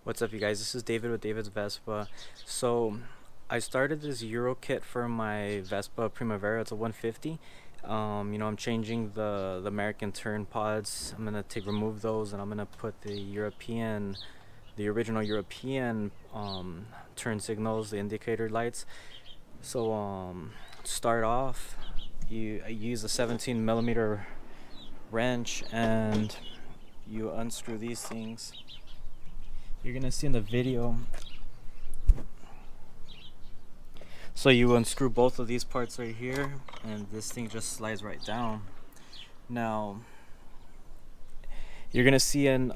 What's up, you guys? This is David with David's Vespa. So I started this Euro kit for my Vespa Primavera. It's a 150. I'm changing the American turn pods. I'm gonna remove those, and I'm gonna put the original European turn signals, the indicator lights. So to start off, I use a 17 millimeter wrench, and you unscrew these things. You're gonna see in the video. So you unscrew both of these parts right here, and this thing just slides right down. Now you're gonna see in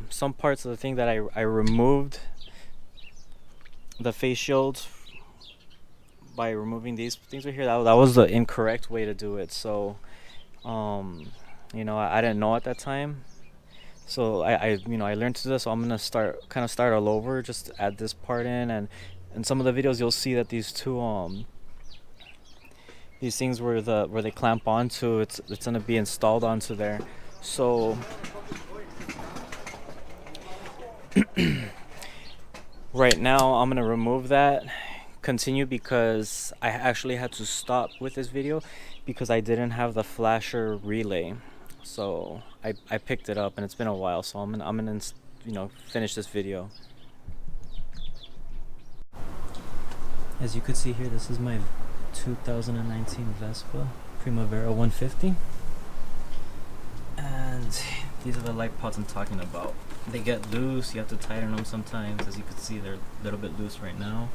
some parts of the thing that I removed the face shields by removing these things right here. That was the incorrect way to do it. So I didn't know at that time. So I learned to do this, so I'm gonna start all over, just add this part in. And some of the videos you'll see that these things where they clamp onto, it's gonna be installed onto there. So right now I'm gonna remove that, continue, because I actually had to stop with this video because I didn't have the flasher relay. So I picked it up, and it's been a while, so I'm gonna finish this video. As you could see here, this is my 2019 Vespa Primavera 150, and these are the light pods I'm talking about. They get loose, you have to tighten them sometimes. As you can see, they're a little bit loose right now.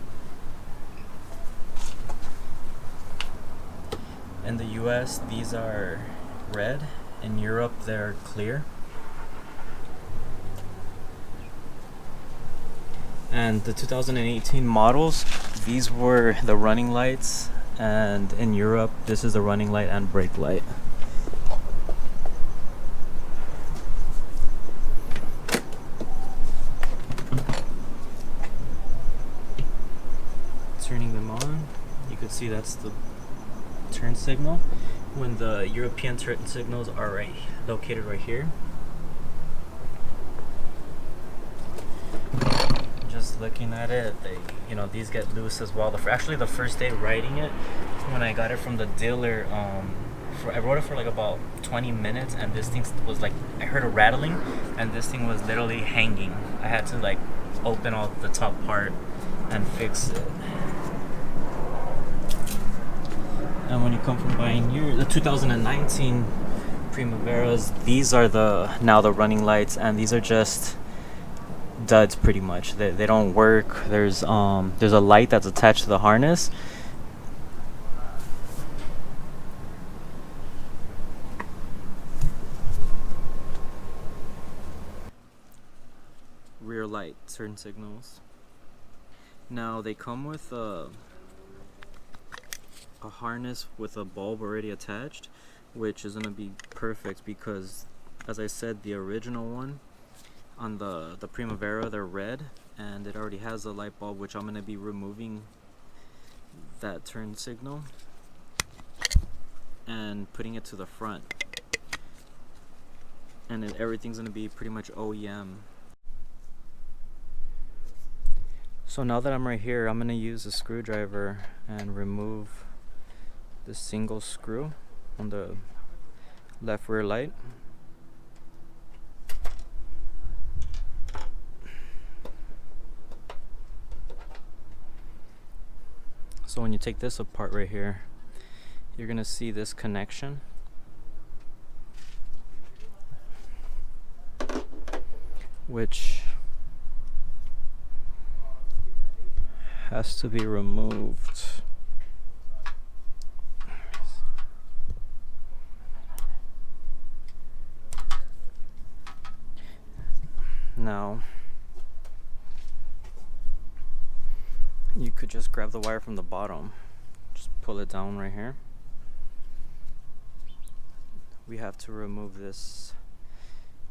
In the US, these are red. In Europe, they're clear. And the 2018 models, these were the running lights, and in Europe, this is the running light and brake light. Turning them on, you can see that's the turn signal, when the European turn signals are located right here. Just looking at it, these get loose as well. Actually, the first day riding it, when I got it from the dealer, I rode it for like about 20 minutes, and this thing was like, I heard a rattling, and this thing was literally hanging. I had to open all the top part and fix it. And when you come from buying the 2019 Primaveras, these are now the running lights, and these are just duds pretty much. They don't work. There's a light that's attached to the harness. Rear light, turn signals. Now they come with a harness with a bulb already attached, which is going to be perfect because, as I said, the original one on the Primavera, they're red, and it already has a light bulb, which I'm going to be removing that turn signal and putting it to the front, and everything's going to be pretty much OEM. So now that I'm right here, I'm going to use a screwdriver and remove the single screw on the left rear light. So when you take this apart right here, you're gonna see this connection, which has to be removed. Now, you could just grab the wire from the bottom, just pull it down right here. We have to remove this.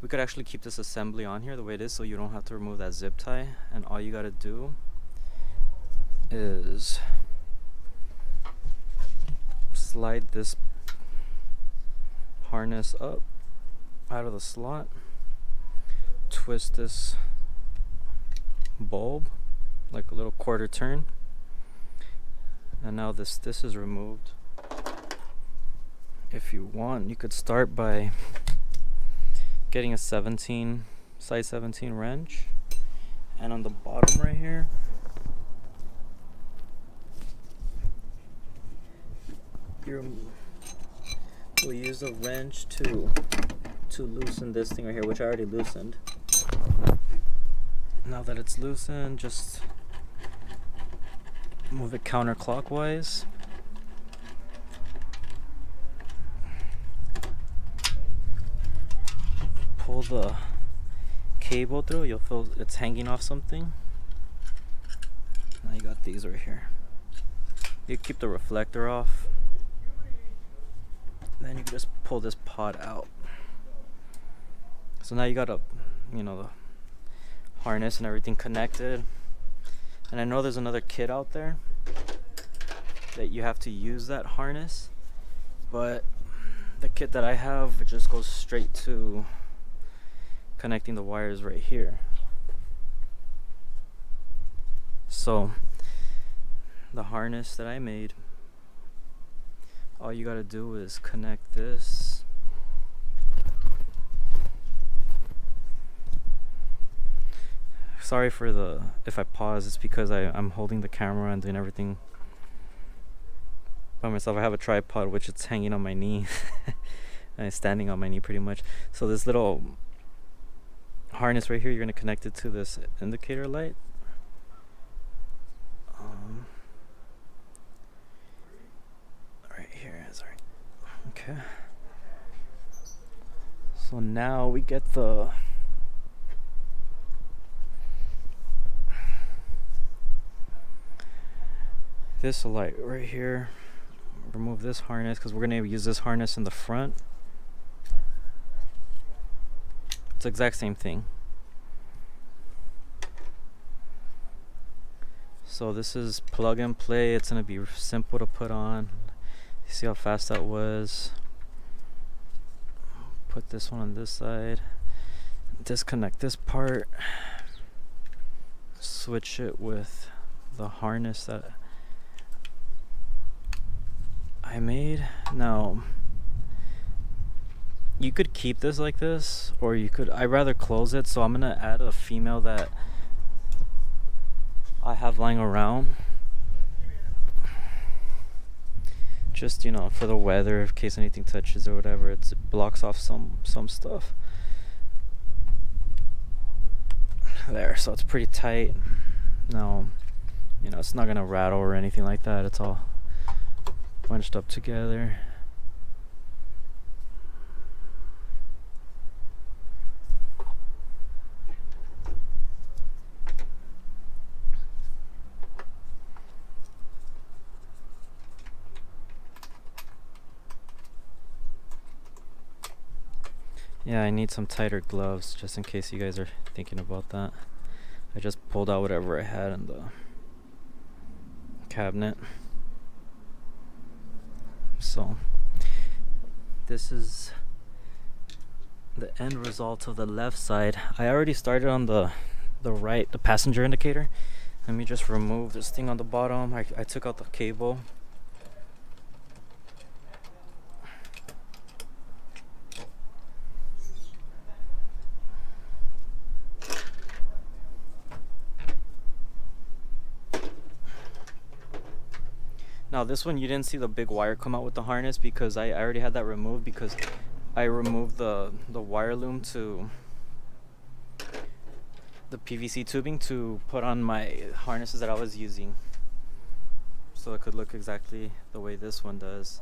We could actually keep this assembly on here the way it is, so you don't have to remove that zip tie, and all you gotta do is slide this harness up out of the slot, twist this bulb, like a little quarter turn. And now this is removed. If you want, you could start by getting a size 17 wrench, and on the bottom right here, we'll use a wrench to loosen this thing right here, which I already loosened. Now that it's loosened, just move it counterclockwise. Pull the cable through, you'll feel it's hanging off something. Now you got these right here. You keep the reflector off. Then you can just pull this pod out. So now you got the harness and everything connected. And I know there's another kit out there that you have to use that harness, but the kit that I have, it just goes straight to connecting the wires right here. So the harness that I made, all you gotta do is connect this. Sorry for if I pause, it's because I'm holding the camera and doing everything by myself. I have a tripod which it's hanging on my knee and it's standing on my knee pretty much. So this little harness right here, you're gonna connect it to this indicator light. Right here, sorry. Okay. So now we get this light right here. Remove this harness because we're gonna use this harness in the front. It's the exact same thing. So this is plug and play. It's gonna be simple to put on. You see how fast that was. Put this one on this side. Disconnect this part. Switch it with the harness that I made. Now you could keep this like this, or I'd rather close it, so I'm gonna add a female that I have lying around, just for the weather, in case anything touches or whatever. It blocks off some stuff there, so it's pretty tight. Now it's not gonna rattle or anything like that. It's all bunched up together. Yeah, I need some tighter gloves just in case you guys are thinking about that. I just pulled out whatever I had in the cabinet. So this is the end result of the left side. I already started on the right, the passenger indicator. Let me just remove this thing on the bottom. I took out the cable. Now this one, you didn't see the big wire come out with the harness because I already had that removed, because I removed the wire loom to the PVC tubing to put on my harnesses that I was using, so it could look exactly the way this one does.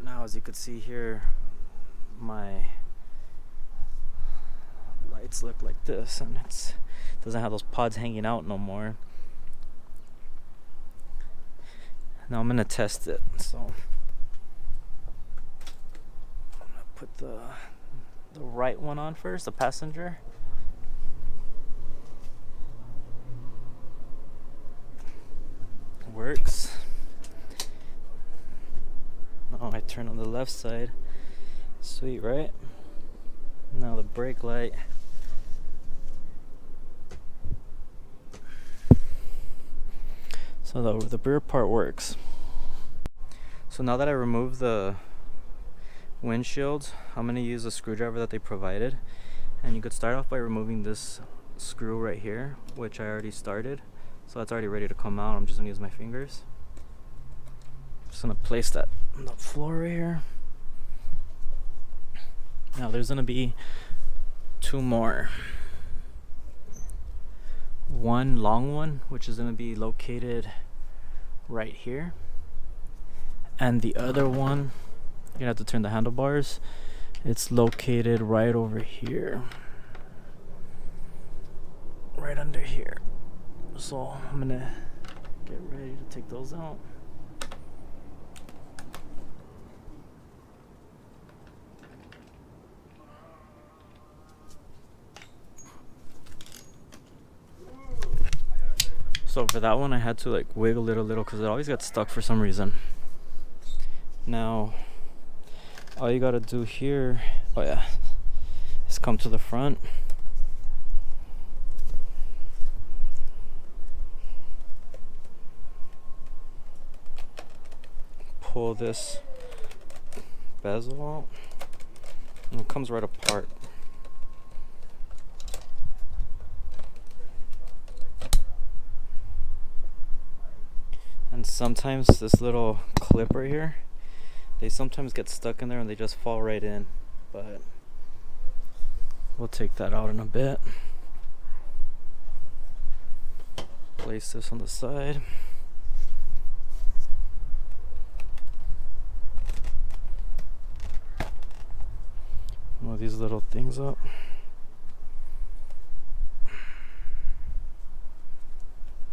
Now as you could see here, my lights look like this, and it doesn't have those pods hanging out no more. Now I'm gonna test it, so I'm gonna put the right one on first, the passenger. Works. Now I turn on the left side. Sweet, right? Now the brake light. So the rear part works. So now that I removed the windshield, I'm going to use a screwdriver that they provided. And you could start off by removing this screw right here, which I already started. So that's already ready to come out. I'm just going to use my fingers. Just going to place that on the floor right here. Now there's going to be two more. One long one, which is going to be located right here. And the other one, you're gonna have to turn the handlebars. It's located right over here. Right under here. So I'm gonna get ready to take those out. So for that one I had to like wiggle it a little because it always got stuck for some reason. Now all you gotta do here, is come to the front. Pull this bezel out and it comes right apart. And sometimes this little clip right here, they sometimes get stuck in there and they just fall right in, but we'll take that out in a bit. Place this on the side. Move these little things up.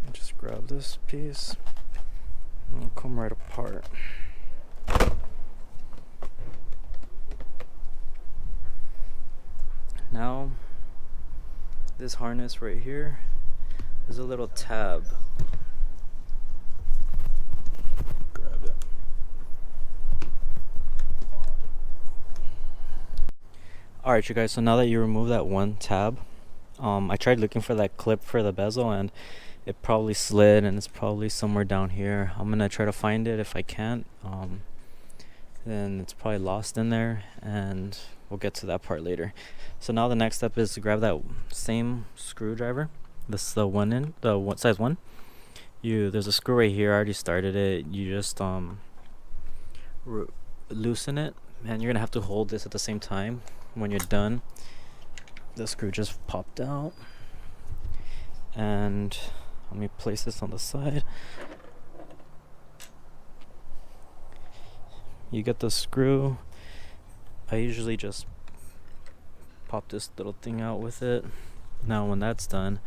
And just grab this piece and it'll come right apart. Now, this harness right here is a little tab. Grab it. Alright, you guys, so now that you remove that one tab, I tried looking for that clip for the bezel and it probably slid and it's probably somewhere down here. I'm gonna try to find it. If I can't, then it's probably lost in there and we'll get to that part later. So now the next step is to grab that same screwdriver. This is the size 1. There's a screw right here. I already started it. You just loosen it, and you're gonna have to hold this at the same time. When you're done, the screw just popped out. And let me place this on the side. You get the screw. I usually just pop this little thing out with it. Now when that's done,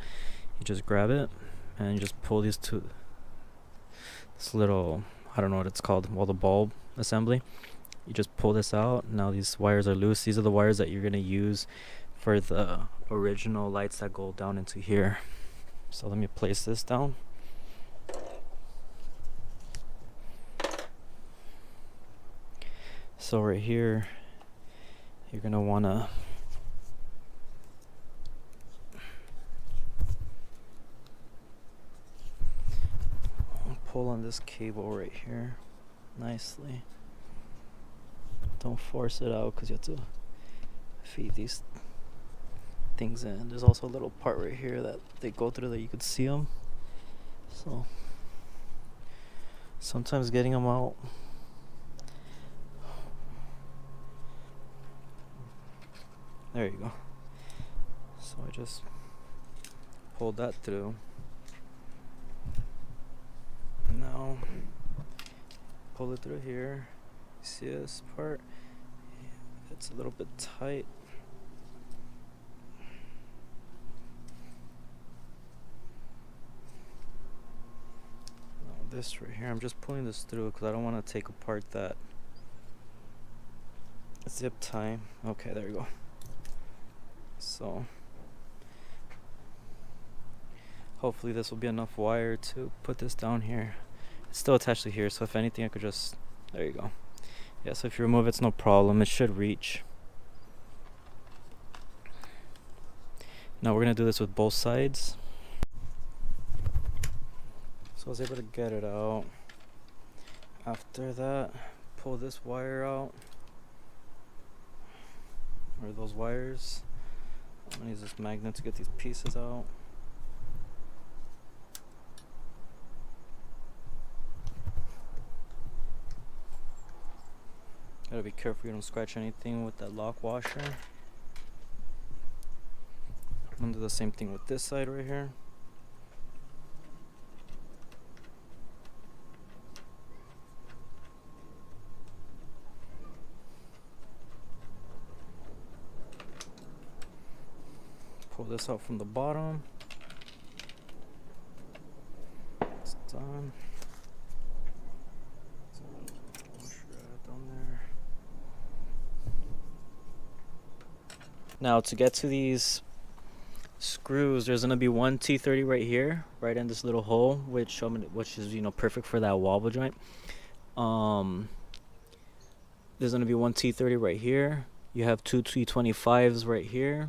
you just grab it and you just pull this little, I don't know what it's called, the bulb assembly. You just pull this out. Now these wires are loose. These are the wires that you're going to use for the original lights that go down into here. So let me place this down. So right here, you're going to want to pull on this cable right here nicely. Don't force it out because you have to feed these things in. There's also a little part right here that they go through that you could see them. So sometimes getting them out there you go. So I just pulled that through. Now pull it through here. See this part? It's a little bit tight. Now this right here, I'm just pulling this through because I don't want to take apart that zip tie. Okay, there you go. So hopefully this will be enough wire to put this down here. It's still attached to here, so if anything I could just, there you go. Yeah, so if you remove it's no problem. It should reach. Now we're gonna do this with both sides. So So I was able to get it out. After that, pull this wire out, or those wires. I'm gonna use this magnet to get these pieces out. Gotta be careful you don't scratch anything with that lock washer. I'm gonna do the same thing with this side right here. Pull this out from the bottom. It's done. Now to get to these screws, there's gonna be one T30 right here, right in this little hole, which is perfect for that wobble joint. There's gonna be one T30 right here. You have two T25s right here.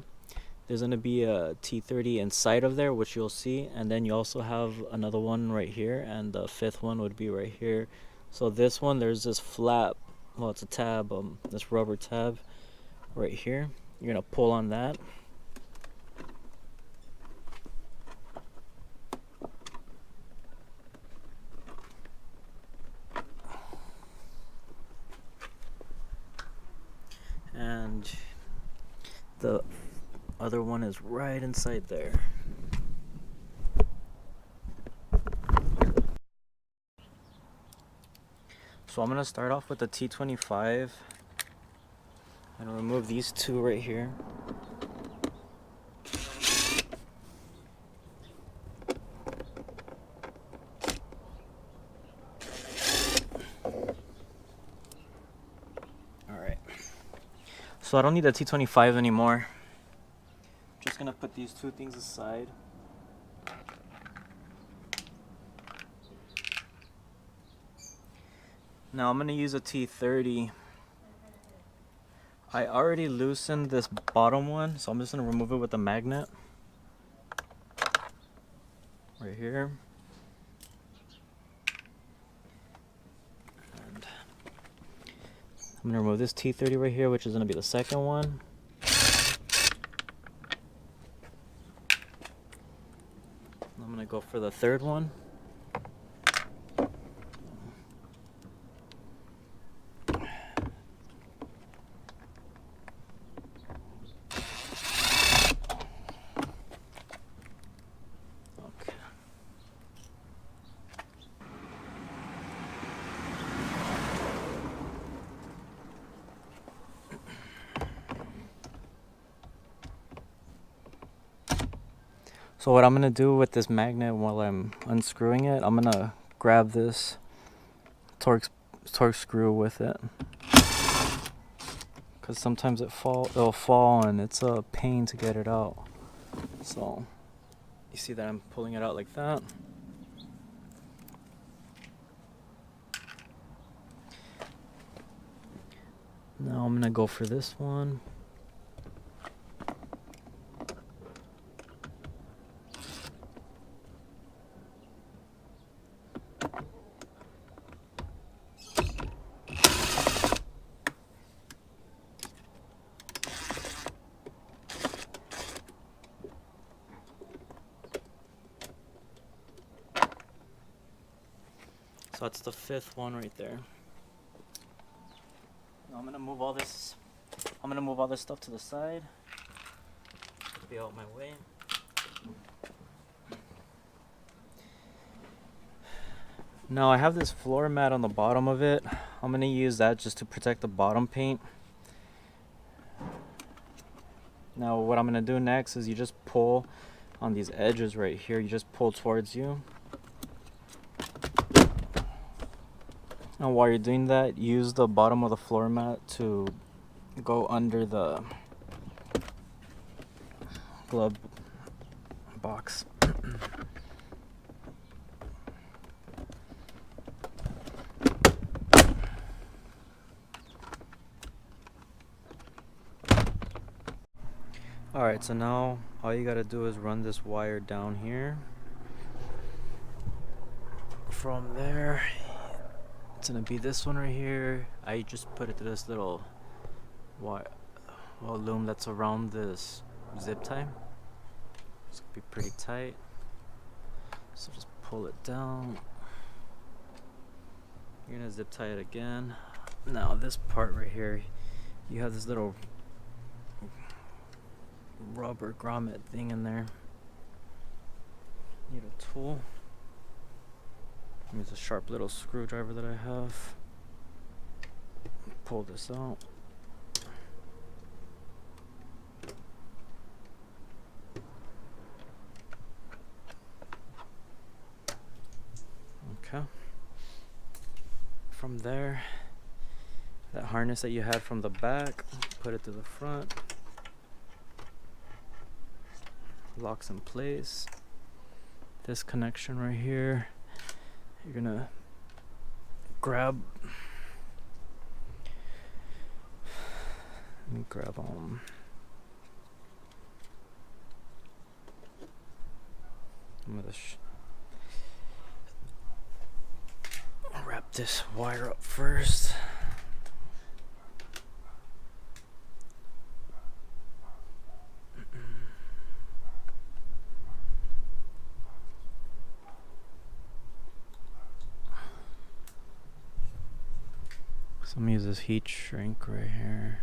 There's gonna be a T30 inside of there, which you'll see, and then you also have another one right here, and the fifth one would be right here. So this one, there's this flap, well, it's a tab, this rubber tab right here. You're gonna pull on that. And the other one is right inside there. So I'm gonna start off with the T25 and remove these two right here. Alright. So I don't need the T25 anymore. I'm just gonna put these two things aside. Now I'm gonna use a T30. I already loosened this bottom one, so I'm just gonna remove it with a magnet. Right here. And I'm gonna remove this T30 right here, which is gonna be the second one. I'm gonna go for the third one. So what I'm gonna do with this magnet while I'm unscrewing it, I'm gonna grab this torque screw with it, because sometimes it'll fall and it's a pain to get it out. So you see that I'm pulling it out like that. Now I'm gonna go for this one. So that's the fifth one right there. Now I'm gonna move all this stuff to the side. Be out my way. Now I have this floor mat on the bottom of it. I'm gonna use that just to protect the bottom paint. Now what I'm gonna do next is you just pull on these edges right here. You just pull towards you. And while you're doing that, use the bottom of the floor mat to go under the glove box. Alright, so now all you gotta do is run this wire down here. from there, it's gonna be this one right here. I just put it to this little loom that's around this zip tie. It's gonna be pretty tight. So just pull it down. You're gonna zip tie it again. Now this part right here, you have this little rubber grommet thing in there. Need a tool. Use a sharp little screwdriver that I have. Pull this out. Okay. From there, that harness that you had from the back, put it to the front. Locks in place. This connection right here, you're gonna grab. Let me grab I'm gonna wrap this wire up first. So I'm gonna use this heat shrink right here.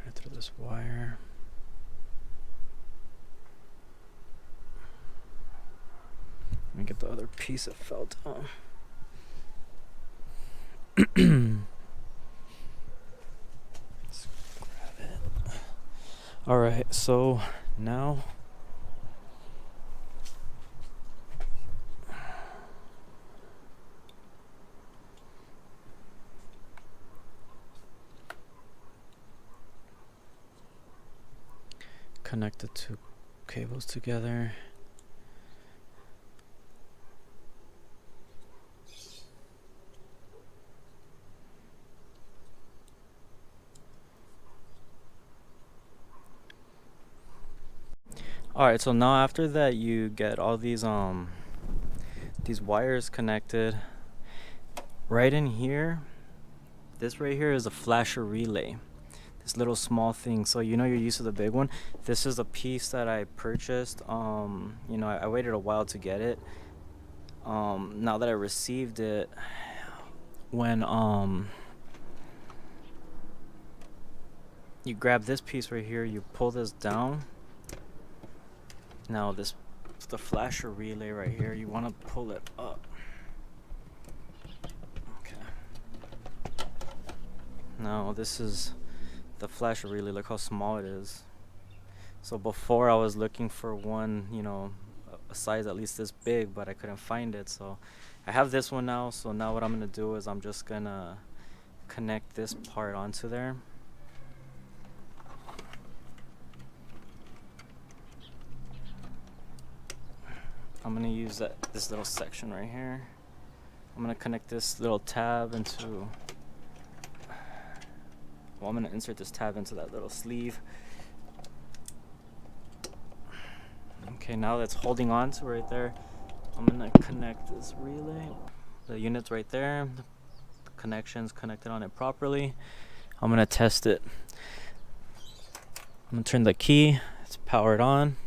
Right through this wire. Let me get the other piece that fell down. Let's grab it. Alright, so now connect the two cables together. Alright, so now after that you get all these wires connected. Right in here, this right here is a flasher relay. This little small thing, so you know you're used to the big one. This is a piece that I purchased. You know, I waited a while to get it. Now that I received it, when you grab this piece right here, you pull this down. Now the flasher relay right here, you want to pull it up. Okay. Now this is the flasher relay. Look how small it is. So before I was looking for one, you know, a size at least this big, but I couldn't find it. So I have this one now. So now what I'm gonna do is I'm just gonna connect this part onto there. I'm gonna use this little section right here. I'm gonna connect this little tab into, well, I'm gonna insert this tab into that little sleeve. Okay, now that's holding on to right there. I'm gonna connect this relay. The unit's right there. The connection's connected on it properly. I'm gonna test it. I'm gonna turn the key. It's powered on.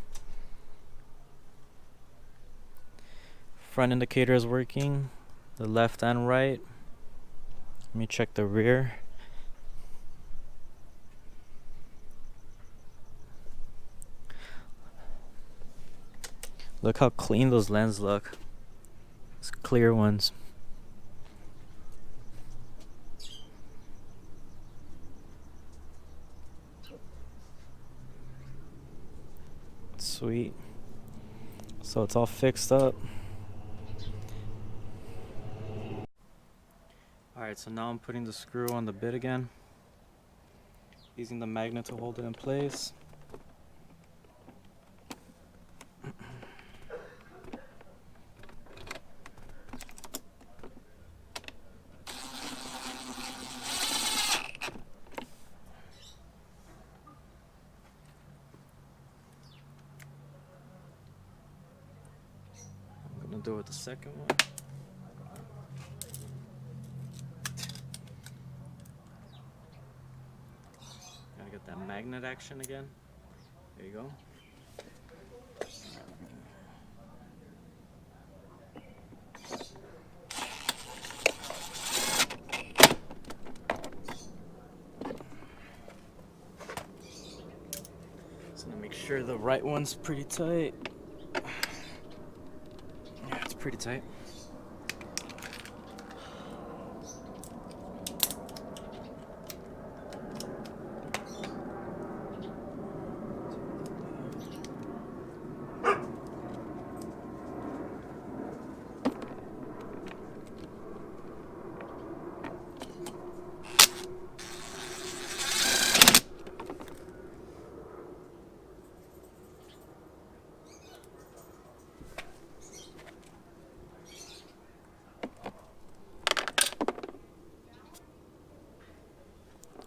Front indicator is working, the left and right. Let me check the rear. Look how clean those lenses look. It's clear ones. Sweet. So it's all fixed up. Alright, so now I'm putting the screw on the bit again, using the magnet to hold it in place. do it with the second one. Gotta get that magnet action again. There you go. Just gonna make sure the right one's pretty tight. Yeah, it's pretty tight.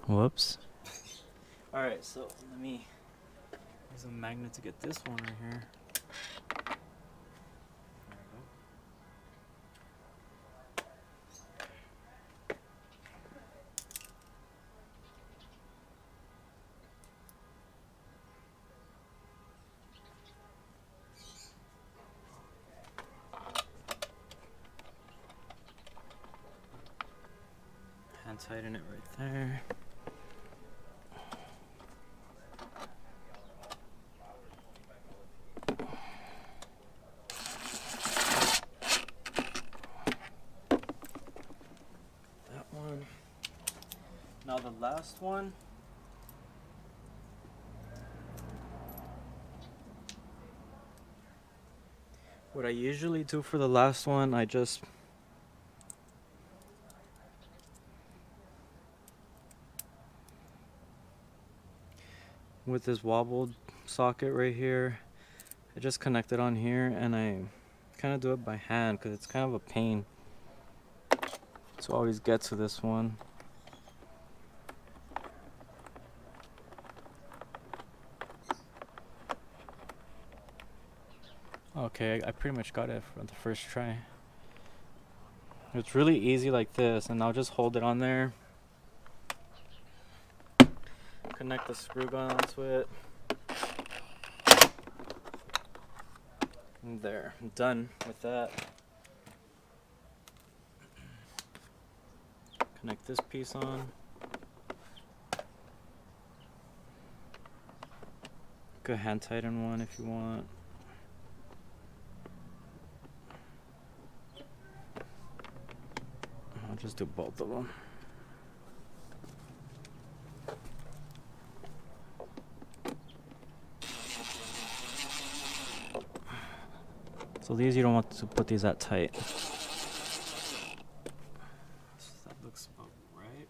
Whoops. Alright, so let me use a magnet to get this one right here. There we go. Hand tighten it right there. Now the last one, what I usually do for the last one, I just with this wobbled socket right here, I just connect it on here, and I kind of do it by hand because it's kind of a pain to always get to this one. Okay, I pretty much got it from the first try. It's really easy like this, and I'll just hold it on there. Connect the screw gun onto it. And there, I'm done with that. Connect this piece on. Go hand tighten one if you want. I'll just do both of them. So these, you don't want to put these that tight. So that looks about right.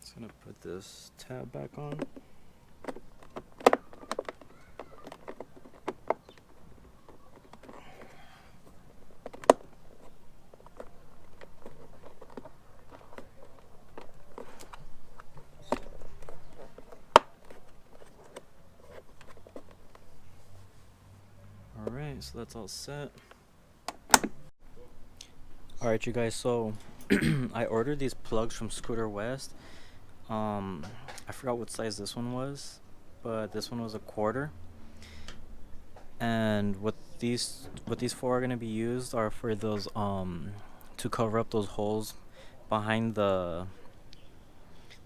Just gonna put this tab back on. Alright, so that's all set. Alright, you guys, so I ordered these plugs from Scooter West. I forgot what size this one was, but this one was a quarter. And what these four are gonna be used are for those to cover up those holes behind the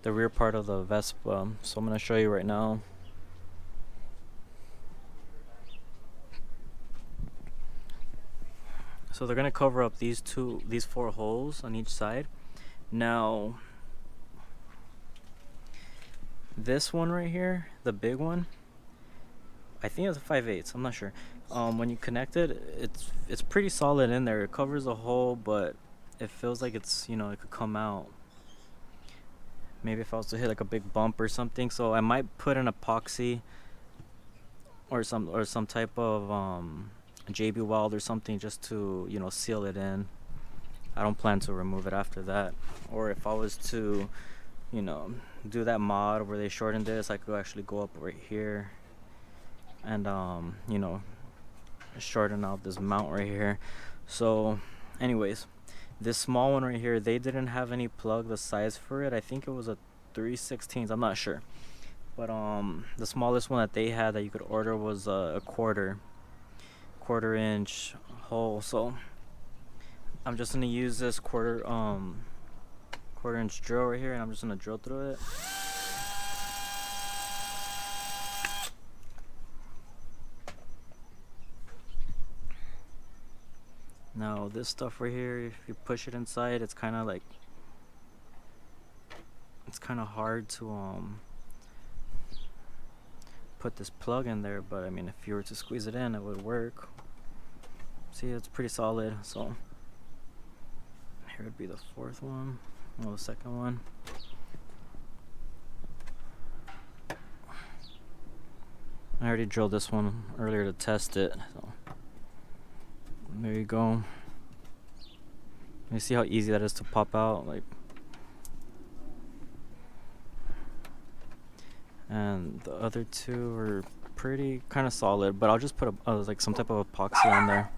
rear part of the Vespa. So I'm gonna show you right now. So they're gonna cover up these four holes on each side. Now this one right here, the big one, I think it's a 5/8. I'm not sure. When you connect it, it's pretty solid in there. It covers the hole, but it feels like it's, you know, it could come out. Maybe if I was to hit like a big bump or something. So I might put an epoxy or some type of JB Weld or something just to, you know, seal it in. I don't plan to remove it after that. Or if I was to, you know, do that mod where they shortened this, I could actually go up right here and you know, shorten out this mount right here. So anyways, this small one right here, they didn't have any plug the size for it. I think it was a 3/16. I'm not sure, but the smallest one that they had that you could order was a quarter inch hole. So I'm just gonna use this quarter inch drill right here, and I'm just gonna drill through it. Now this stuff right here, if you push it inside, it's kind of like, it's kind of hard to put this plug in there, but I mean, if you were to squeeze it in, it would work. See, it's pretty solid. So here would be the fourth one, well, the second one. I already drilled this one earlier to test it, so there you go. You see how easy that is to pop out, like. And the other two are pretty kind of solid, but I'll just put like some type of epoxy on there.